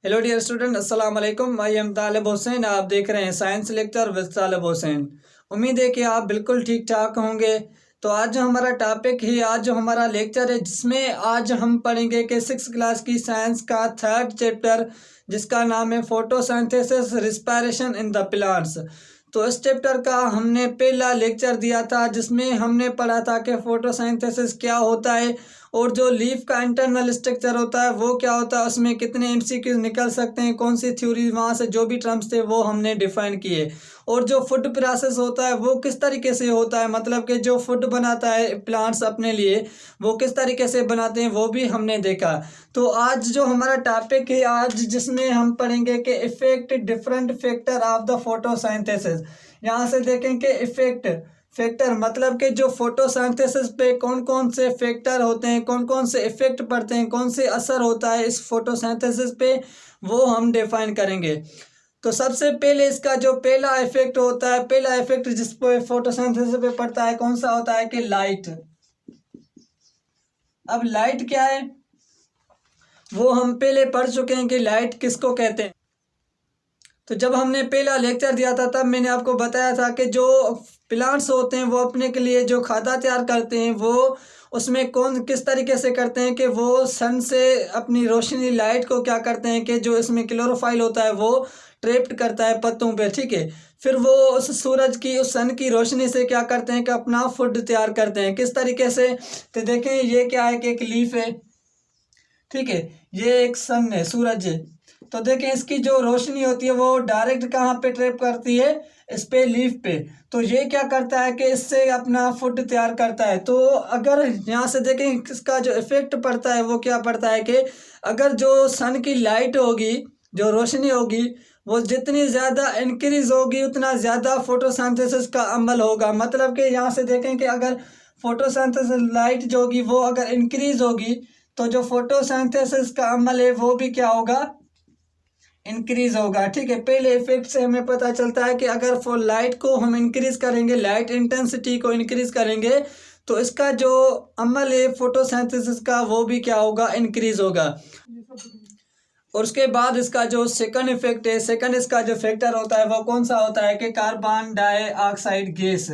Hello dear student, अस्सलाम वालेकुम। I am तालिब हुसैन। आप देख रहे हैं साइंस लेक्चर विद तालिब हुसैन। उम्मीद है कि आप बिल्कुल ठीक ठाक होंगे। तो आज जो हमारा टॉपिक है, आज जो हमारा लेक्चर है, जिसमें आज हम पढ़ेंगे कि 6th क्लास की साइंस का 3rd चैप्टर, जिसका नाम है photosynthesis respiration in the plants. तो इस चैप्टर का हमने पहला लेक्चर दिया था, जिसमें हमने पढ़ा था कि फोटोसिंथेसिस क्या होता है और जो लीफ का इंटरनल स्ट्रक्चर होता है वो क्या होता है, उसमें कितने एमसीक्यू निकल सकते हैं, कौन सी थ्योरी, वहाँ से जो भी टर्म्स थे वो हमने डिफाइन किए। और जो फूड प्रोसेस होता है वो किस तरीके से होता है, मतलब कि जो फूड बनाता है प्लांट्स अपने लिए वो किस तरीके से बनाते हैं वो भी हमने देखा। तो आज जो हमारा टॉपिक है, आज जिसमें हम पढ़ेंगे कि effect different factor of the photosynthesis. यहाँ से देखें कि इफेक्ट फैक्टर मतलब कि जो फोटोसिंथेसिस पे कौन कौन से फैक्टर होते हैं, कौन कौन से इफेक्ट पड़ते हैं, कौन से असर होता है इस फोटोसिंथेसिस पे, वो हम डिफाइन करेंगे। तो सबसे पहले इसका जो पहला इफेक्ट होता है, पहला इफेक्ट जिस पे फोटोसिंथेसिस पे पड़ता है, कौन सा होता है कि लाइट। अब लाइट क्या है वो हम पहले पढ़ चुके हैं कि लाइट किसको कहते हैं। तो जब हमने पहला लेक्चर दिया था तब मैंने आपको बताया था कि जो प्लांट्स होते हैं वो अपने के लिए जो खाद्य तैयार करते हैं वो उसमें कौन किस तरीके से करते हैं कि वो सन से अपनी रोशनी लाइट को क्या करते हैं कि जो इसमें क्लोरोफाइल होता है वो ट्रैप्ड करता है पत्तों पे, ठीक है। फिर वो उस सूरज की, उस सन की रोशनी से क्या करते हैं कि अपना फूड तैयार करते हैं। किस तरीके से, तो देखें ये क्या है कि एक लीफ है, ठीक है, ये एक सन है, सूरज है। तो देखें इसकी जो रोशनी होती है वो डायरेक्ट कहाँ पे ट्रैप करती है, इस पे, लीफ पे। तो ये क्या करता है कि इससे अपना फूड तैयार करता है। तो अगर यहाँ से देखें इसका जो इफेक्ट पड़ता है वो क्या पड़ता है कि अगर जो सन की लाइट होगी, जो रोशनी होगी, वो जितनी ज़्यादा इंक्रीज होगी उतना ज़्यादा फोटोसिंथेसिस का अमल होगा। मतलब कि यहाँ से देखें कि अगर फोटोसिंथेसिस लाइट जो होगी वो अगर इंक्रीज होगी तो जो फोटोसिंथेसिस का अमल है वो भी क्या होगा, इंक्रीज होगा, ठीक है। पहले इफेक्ट से हमें पता चलता है कि अगर फॉर लाइट को हम इंक्रीज करेंगे, लाइट इंटेंसिटी को इंक्रीज करेंगे, तो इसका जो अमल है फोटोसिंथेसिस का वो भी क्या होगा, इंक्रीज होगा। और उसके बाद इसका जो सेकंड इफेक्ट है, सेकंड इसका जो फैक्टर होता है वो कौन सा होता है कि कार्बन डाइऑक्साइड गैस।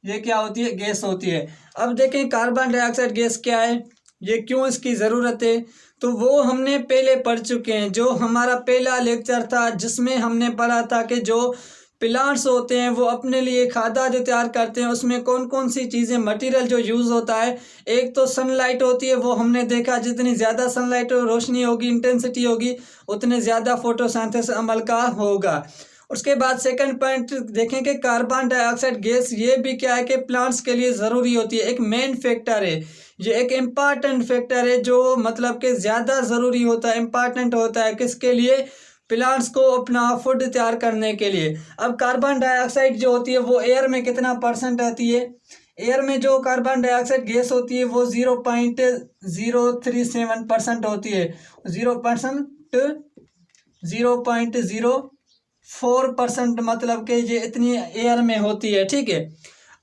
ये क्या होती है, गैस होती है। अब देखें कार्बन डाइऑक्साइड गैस क्या है, ये क्यों इसकी ज़रूरत है, तो वो हमने पहले पढ़ चुके हैं। जो हमारा पहला लेक्चर था जिसमें हमने पढ़ा था कि जो प्लांट्स होते हैं वो अपने लिए खाद्य जो तैयार करते हैं उसमें कौन कौन सी चीज़ें, मटेरियल जो यूज़ होता है। एक तो सनलाइट होती है, वो हमने देखा जितनी ज़्यादा सनलाइट और रोशनी होगी, इंटेंसिटी होगी, उतने ज़्यादा फोटोसिंथेसिस अमल का होगा। उसके बाद सेकंड पॉइंट देखें कि कार्बन डाइऑक्साइड गैस ये भी क्या है कि प्लांट्स के लिए ज़रूरी होती है, एक मेन फैक्टर है, ये एक इम्पॉर्टेंट फैक्टर है जो मतलब कि ज़्यादा ज़रूरी होता है, इम्पॉर्टेंट होता है किसके लिए, प्लांट्स को अपना फूड तैयार करने के लिए। अब कार्बन डाइऑक्साइड जो होती है वो एयर में कितना परसेंट रहती है, एयर में जो कार्बन डाइऑक्साइड गैस होती है वो 0.037% होती है, 0.04%, मतलब कि ये इतनी एयर में होती है, ठीक है।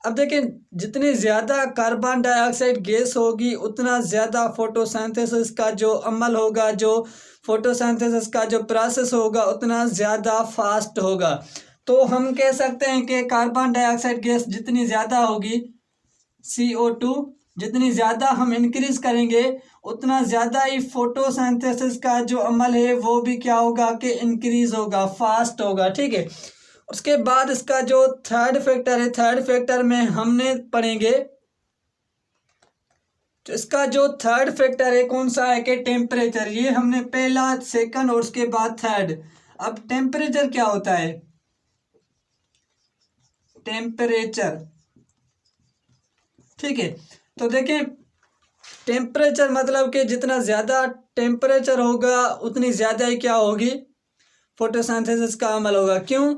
अब देखें जितनी ज़्यादा कार्बन डाइऑक्साइड गैस होगी उतना ज़्यादा फोटोसिंथेसिस का जो अमल होगा, जो फोटोसिंथेसिस का जो प्रोसेस होगा उतना ज़्यादा फास्ट होगा। तो हम कह सकते हैं कि कार्बन डाइऑक्साइड गैस जितनी ज़्यादा होगी, CO2 जितनी ज़्यादा हम इंक्रीज करेंगे उतना ज़्यादा ही फोटोसिंथेसिस का जो अमल है वो भी क्या होगा कि इंक्रीज होगा, फास्ट होगा, ठीक है। उसके बाद इसका जो थर्ड फैक्टर है, थर्ड फैक्टर में हमने पढ़ेंगे, तो इसका जो थर्ड फैक्टर है कौन सा है कि टेम्परेचर। ये हमने पहला, सेकंड और उसके बाद थर्ड। अब टेम्परेचर क्या होता है, टेम्परेचर, ठीक है। तो देखें टेम्परेचर मतलब कि जितना ज़्यादा टेम्परेचर होगा उतनी ज़्यादा ही क्या होगी, फोटोसिंथेसिस का अमल होगा। क्यों,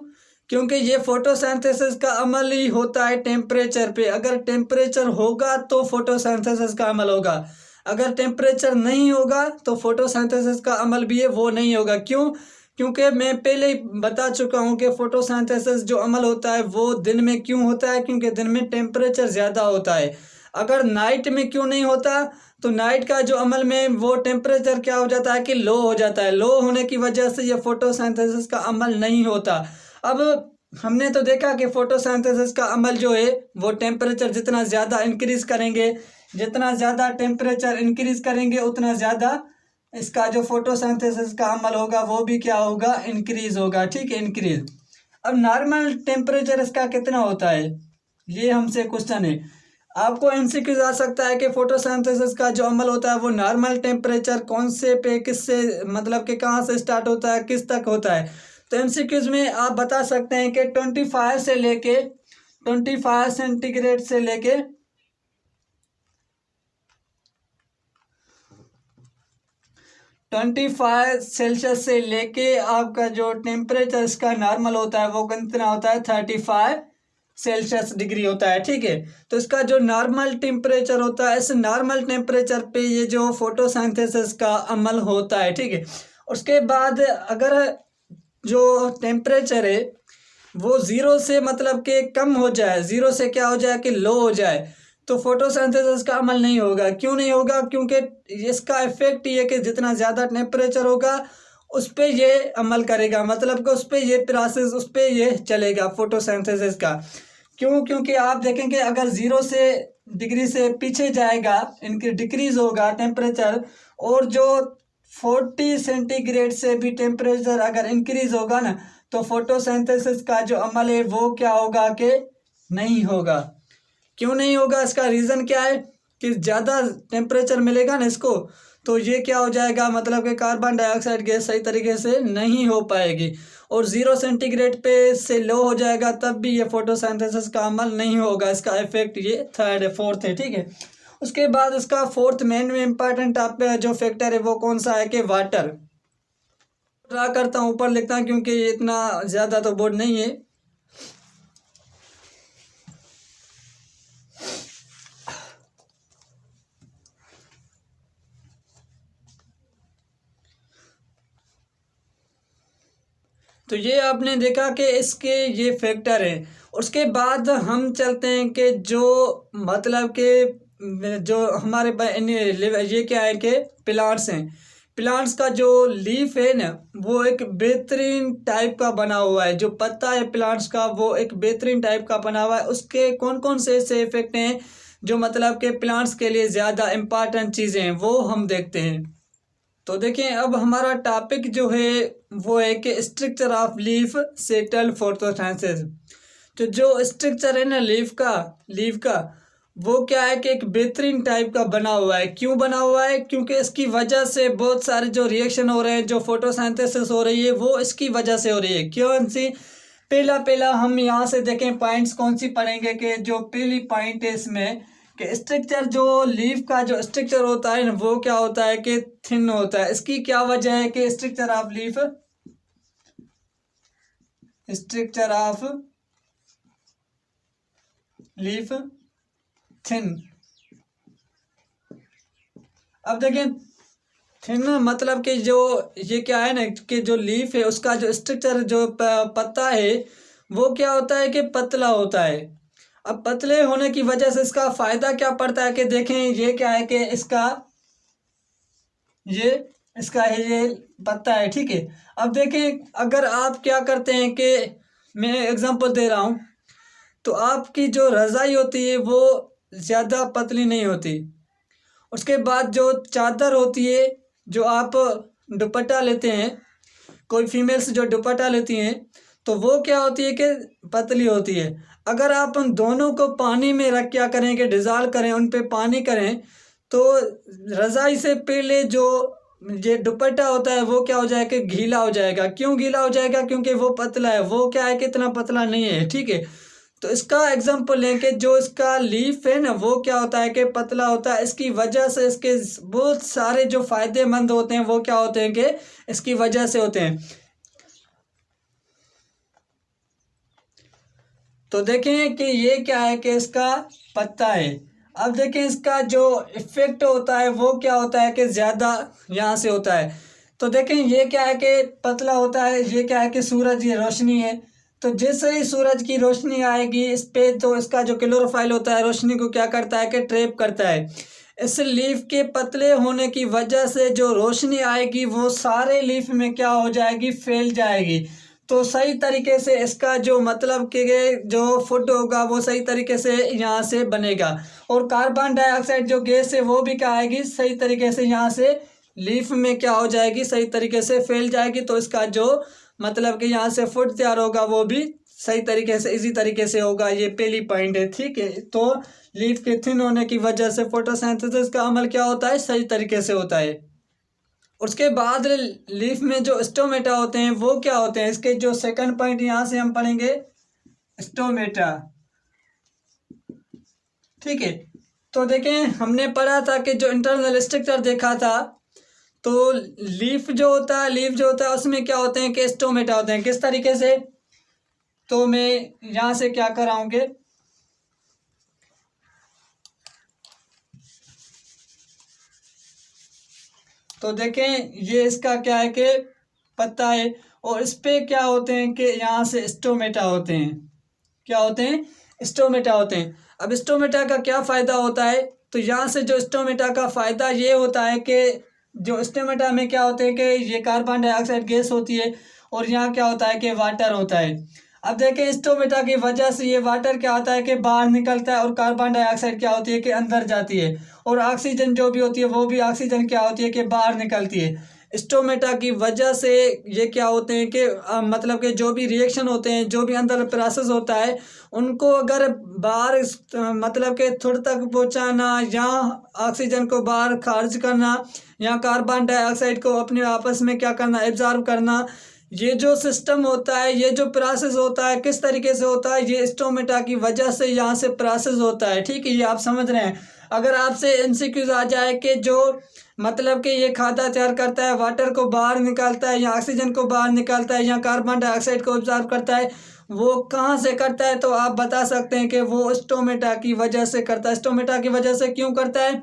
क्योंकि ये फोटोसिंथेसिस का अमल ही होता है टेम्परेचर पे। अगर टेम्परेचर होगा तो फोटोसिंथेसिस का अमल होगा, अगर टेम्परेचर नहीं होगा तो फोटोसिंथेसिस का अमल भी है वो नहीं होगा। क्यों, क्योंकि मैं पहले ही बता चुका हूँ कि फोटोसिंथेसिस जो अमल होता है वो दिन में क्यों होता है, क्योंकि दिन में टेम्परेचर ज़्यादा होता है। अगर नाइट में क्यों नहीं होता, तो नाइट का जो अमल में वो टेम्परेचर क्या हो जाता है कि लो हो जाता है। लो होने की वजह से ये फोटोसिंथेसिस का अमल नहीं होता। अब हमने तो देखा कि फोटोसिंथेसिस का अमल जो है वो टेम्परेचर जितना ज़्यादा इंक्रीज़ करेंगे, जितना ज़्यादा टेम्परेचर इंक्रीज़ करेंगे उतना ज़्यादा इसका जो फोटोसिंथेसिस का अमल होगा वो भी क्या होगा, इंक्रीज़ होगा। ठीक है, इंक्रीज़। अब नॉर्मल टेम्परेचर इसका कितना होता है, ये हमसे क्वेश्चन है। आपको एमसीक्यूज आ सकता है कि फोटोसिंथेसिस का जो अमल होता है वो नॉर्मल टेम्परेचर कौन से पे किससे मतलब कि कहाँ से स्टार्ट होता है किस तक होता है। तो एमसीक्यूज में आप बता सकते हैं कि 25 से लेके 25 सेंटीग्रेड से लेके 25 सेल्सियस से लेके आपका जो टेम्परेचर इसका नॉर्मल होता है वो कितना होता है, 35 सेल्सियस डिग्री होता है। ठीक है, तो इसका जो नॉर्मल टेम्परेचर होता है, इस नॉर्मल टेम्परेचर पे ये जो फोटोसिंथेसिस का अमल होता है। ठीक है, उसके बाद अगर जो टेम्परेचर है वो ज़ीरो से मतलब कि कम हो जाए, ज़ीरो से क्या हो जाए कि लो हो जाए, तो फोटोसिंथेसिस का अमल नहीं होगा। क्यों नहीं होगा, क्योंकि इसका इफेक्ट ये कि जितना ज़्यादा टेम्परेचर होगा उस पर ये अमल करेगा, मतलब कि उस पर ये प्रोसेस उस पर ये चलेगा फोटोसिंथेसिस का। क्यों, क्योंकि आप देखेंगे अगर ज़ीरो से डिग्री से पीछे जाएगा, इनकी डिक्रीज़ होगा टेम्परेचर, और जो 40 सेंटीग्रेड से भी टेम्परेचर अगर इंक्रीज़ होगा ना, तो फोटोसिंथेसिस का जो अमल है वो क्या होगा कि नहीं होगा। क्यों नहीं होगा, इसका रीज़न क्या है कि ज़्यादा टेम्परेचर मिलेगा ना इसको, तो ये क्या हो जाएगा, मतलब कि कार्बन डाइऑक्साइड गैस सही तरीके से नहीं हो पाएगी, और 0 सेंटीग्रेड पे से लो हो जाएगा तब भी ये फोटोसिंथेसिस का अमल नहीं होगा। इसका इफेक्ट ये थर्ड है, फोर्थ है। ठीक है, उसके बाद उसका फोर्थ मेन में इम्पॉर्टेंट आप जो फैक्टर है वो कौन सा है कि वाटर। ड्रा करता हूँ, ऊपर लिखता हूँ क्योंकि ये इतना ज़्यादा तो बोर्ड नहीं है। तो ये आपने देखा कि इसके ये फैक्टर हैं। उसके बाद हम चलते हैं कि जो मतलब कि जो हमारे ये क्या है कि प्लांट्स हैं, प्लांट्स का जो लीफ है ना वो एक बेहतरीन टाइप का बना हुआ है, जो पत्ता है प्लांट्स का वो एक बेहतरीन टाइप का बना हुआ है। उसके कौन कौन से ऐसे इफेक्ट हैं जो मतलब कि प्लांट्स के लिए ज़्यादा इम्पॉर्टेंट चीज़ें हैं वो हम देखते हैं। तो देखें, अब हमारा टॉपिक जो है वो है कि structure of leaf settle photosynthesis. तो जो स्ट्रक्चर है ना लीफ का वो क्या है कि एक बेहतरीन टाइप का बना हुआ है। क्यों बना हुआ है, क्योंकि इसकी वजह से बहुत सारे जो रिएक्शन हो रहे हैं, जो फोटोसिंथेसिस हो रही है वो इसकी वजह से हो रही है। कौन सी, पहला हम यहाँ से देखें पॉइंट्स कौन सी पढ़ेंगे कि जो पहली पॉइंट है इसमें कि स्ट्रक्चर जो लीफ का जो स्ट्रक्चर होता है वो क्या होता है कि थिन होता है। इसकी क्या वजह है कि स्ट्रक्चर ऑफ लीफ थिन। अब देखें, थिन मतलब कि जो ये क्या है ना कि जो लीफ है उसका जो स्ट्रक्चर जो पत्ता है वो क्या होता है कि पतला होता है। अब पतले होने की वजह से इसका फायदा क्या पड़ता है कि देखें ये क्या है कि इसका ये पत्ता है। ठीक है, अब देखें अगर आप क्या करते हैं कि मैं एग्जांपल दे रहा हूँ, तो आपकी जो रज़ाई होती है वो ज़्यादा पतली नहीं होती। उसके बाद जो चादर होती है, जो आप दुपट्टा लेते हैं, कोई फीमेल्स जो दुपट्टा लेती हैं तो वो क्या होती है कि पतली होती है। अगर आप उन दोनों को पानी में रख क्या करें कि डिज़ाल्व करें, उन पे पानी करें, तो रज़ाई से पहले जो ये दुपट्टा होता है वो क्या हो जाएगा कि गीला हो जाएगा। क्यों गीला हो जाएगा, क्योंकि वो पतला है, वो क्या है कि इतना पतला नहीं है। ठीक है, तो इसका एग्जांपल लें कि जो इसका लीफ है ना वो क्या होता है कि पतला होता है। इसकी वजह से इसके बहुत सारे जो फ़ायदेमंद होते हैं वो क्या होते हैं कि इसकी वजह से होते हैं। तो देखें कि ये क्या है कि इसका पत्ता है। अब देखें इसका जो इफेक्ट होता है वो क्या होता है कि ज़्यादा यहाँ से होता है। तो देखें ये क्या है कि पतला होता है, ये क्या है कि सूरज, ये रोशनी है, तो जैसे ही सूरज की रोशनी आएगी इस पे, तो इसका जो क्लोरोफाइल होता है रोशनी को क्या करता है कि ट्रैप करता है। इस लीफ के पतले होने की वजह से जो रोशनी आएगी वो सारे लीफ में क्या हो जाएगी, फैल जाएगी। तो सही तरीके से इसका जो मतलब कि जो फूड होगा वो सही तरीके से यहाँ से बनेगा, और कार्बन डाइऑक्साइड जो गैस है वो भी क्या आएगी, सही तरीके से यहाँ से लीफ में क्या हो जाएगी, सही तरीके से फैल जाएगी। तो इसका जो मतलब कि यहाँ से फूड तैयार होगा वो भी सही तरीके से इसी तरीके से होगा। ये पहली पॉइंट है, ठीक है। तो लीफ के थिन होने की वजह से फोटोसिंथेसिस का अमल क्या होता है, सही तरीके से होता है। उसके बाद लीफ में जो स्टोमेटा होते हैं वो क्या होते हैं, इसके जो सेकंड पॉइंट यहाँ से हम पढ़ेंगे स्टोमेटा, ठीक है। तो देखें हमने पढ़ा था कि जो इंटरनल स्ट्रक्चर देखा था, तो लीफ जो होता है उसमें क्या होते हैं कि स्टोमेटा होते हैं। किस तरीके से, तो मैं यहाँ से क्या कराऊंगे, तो देखें ये इसका क्या है कि पत्ता है, और इस पे क्या होते हैं कि यहाँ से स्टोमेटा होते हैं। क्या होते हैं, स्टोमेटा होते हैं। अब स्टोमेटा का क्या फ़ायदा होता है, तो यहाँ से जो स्टोमेटा का फ़ायदा ये होता है कि जो स्टोमेटा में क्या होते हैं कि ये कार्बन डाइऑक्साइड गैस होती है, और यहाँ क्या होता है कि वाटर होता है। अब देखें स्टोमेटा की वजह से ये वाटर क्या होता है कि बाहर निकलता है, और कार्बन डाइऑक्साइड क्या होती है कि अंदर जाती है, और ऑक्सीजन जो भी होती है वो भी ऑक्सीजन क्या होती है कि बाहर निकलती है। स्टोमेटा की वजह से ये क्या होते हैं कि मतलब कि जो भी रिएक्शन होते हैं, जो भी अंदर प्रोसेस होता है, उनको अगर बाहर मतलब कि थोड़े तक पहुंचाना, या ऑक्सीजन को बाहर खारिज करना, या कार्बन डाइऑक्साइड को अपने आपस में क्या करना, एब्जॉर्ब करना, ये जो सिस्टम होता है, ये जो प्रोसेस होता है, किस तरीके से होता है, ये स्टोमेटा की वजह से यहाँ से प्रोसेस होता है, ठीक है। ये आप समझ रहे हैं। अगर आपसे एमसीक्यूज आ जाए कि जो मतलब कि ये खाद्य तैयार करता है, वाटर को बाहर निकालता है, या ऑक्सीजन को बाहर निकालता है, या कार्बन डाइऑक्साइड को ऑब्जर्व करता है, वो कहाँ से करता है, तो आप बता सकते हैं कि वो स्टोमेटा की वजह से करता है। स्टोमेटा की वजह से क्यों करता है,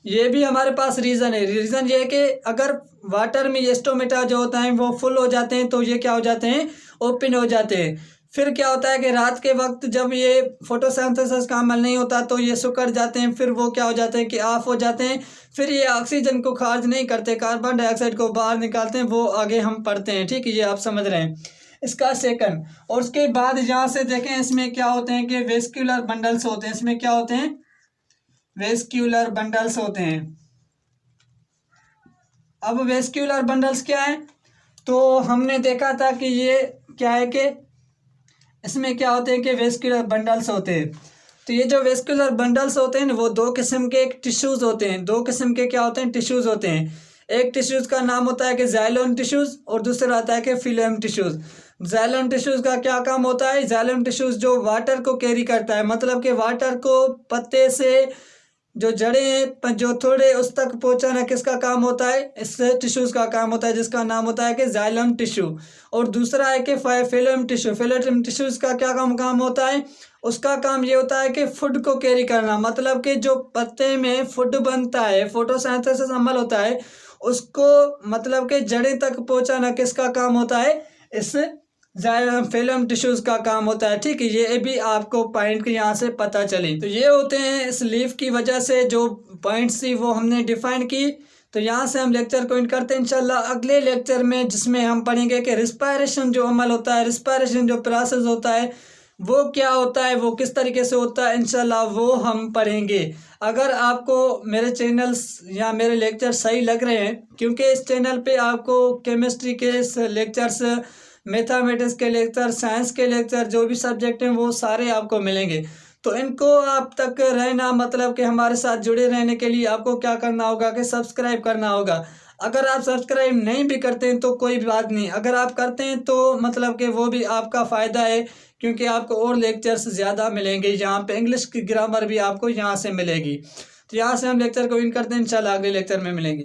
ये भी हमारे पास रीज़न है। रीज़न ये है कि अगर वाटर में ये स्टोमेटा जो होता है वो फुल हो जाते हैं, तो ये क्या हो जाते हैं, ओपन हो जाते हैं। फिर क्या होता है कि रात के वक्त जब ये फोटोसिंथेसिस का अमल नहीं होता तो ये सिकुड़ जाते हैं, फिर वो क्या हो जाते हैं कि ऑफ हो जाते हैं। फिर ये ऑक्सीजन को खारिज नहीं करते, कार्बन डाइऑक्साइड को बाहर निकालते हैं, वो आगे हम पढ़ते हैं, ठीक है। ये आप समझ रहे हैं इसका सेकंड। और उसके बाद यहाँ से देखें इसमें क्या होते हैं कि वेस्क्यूलर बंडल्स होते हैं। इसमें क्या होते हैं, वेस्क्यूलर बंडल्स होते हैं। अब वेस्क्यूलर बंडल्स क्या है, तो हमने देखा था कि ये क्या है कि इसमें क्या होते हैं कि वेस्क्यूलर बंडल्स होते हैं। तो ये जो वेस्क्यूलर बंडल्स होते हैं वो दो किस्म के टिश्यूज होते हैं। दो किस्म के क्या होते हैं, टिश्यूज होते हैं। एक टिश्यूज का नाम होता है कि जाइलोम टिश्यूज, और दूसरा आता है कि फिलोएम टिश्यूज। जाइलोम टिश्यूज का क्या काम होता है, जाइलोम टिश्यूज जो वाटर को कैरी करता है, मतलब कि वाटर को पत्ते से जो जड़ें हैं जो थोड़े उस तक पहुंचाना किसका काम होता है, इस टिश्यूज का काम होता है, जिसका नाम होता है कि जाइलम टिश्यू। और दूसरा है कि फिलोएम टिश्यू। फिलोएम टिश्यूज का क्या काम होता है, उसका काम ये होता है कि फूड को कैरी करना, मतलब कि जो पत्ते में फूड बनता है, फोटोसिंथेसिस अमल होता है, उसको मतलब कि जड़ें तक पहुंचाना किसका काम होता है, इस फिलोएम टिश्यूज का काम होता है, ठीक है। ये भी आपको पॉइंट यहाँ से पता चली। तो ये होते हैं इस लीफ की वजह से जो पॉइंट्स थी वो हमने डिफाइन की। तो यहाँ से हम लेक्चर को एंड करते हैं इंशाल्लाह अगले लेक्चर में, जिसमें हम पढ़ेंगे कि रिस्पायरेशन जो अमल होता है, रिस्पायरेशन जो प्रोसेस होता है वो क्या होता है, वो किस तरीके से होता है, इंशाल्लाह वो हम पढ़ेंगे। अगर आपको मेरे चैनल्स या मेरे लेक्चर सही लग रहे हैं, क्योंकि इस चैनल पे आपको केमिस्ट्री के लेक्चर्स, मैथमेटिक्स के लेक्चर, साइंस के लेक्चर, जो भी सब्जेक्ट हैं वो सारे आपको मिलेंगे। तो इनको आप तक रहना, मतलब कि हमारे साथ जुड़े रहने के लिए आपको क्या करना होगा कि सब्सक्राइब करना होगा। अगर आप सब्सक्राइब नहीं भी करते हैं तो कोई बात नहीं, अगर आप करते हैं तो मतलब कि वो भी आपका फ़ायदा है, क्योंकि आपको और लेक्चर्स ज़्यादा मिलेंगे। यहाँ पे इंग्लिश की ग्रामर भी आपको यहाँ से मिलेगी। तो यहाँ से हम लेक्चर को इन करते हैं, इंशाल्लाह अगले लेक्चर में मिलेंगे।